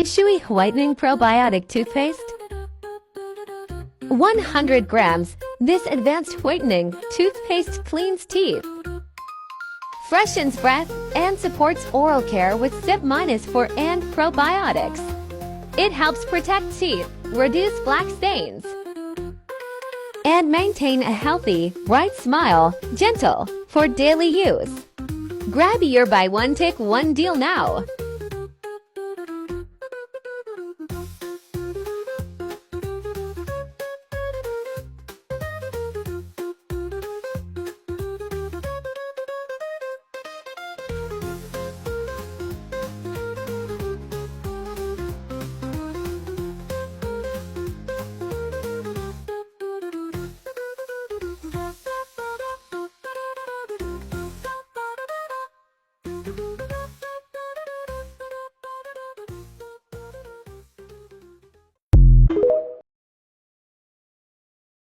Yishui Whitening Probiotic Toothpaste. 100 grams. This advanced whitening toothpaste cleans teeth, freshens breath, and supports oral care with SIP-4 and probiotics. It helps protect teeth, reduce black stains, and maintain a healthy, bright smile, gentle, for daily use. Grab your buy one take one deal now.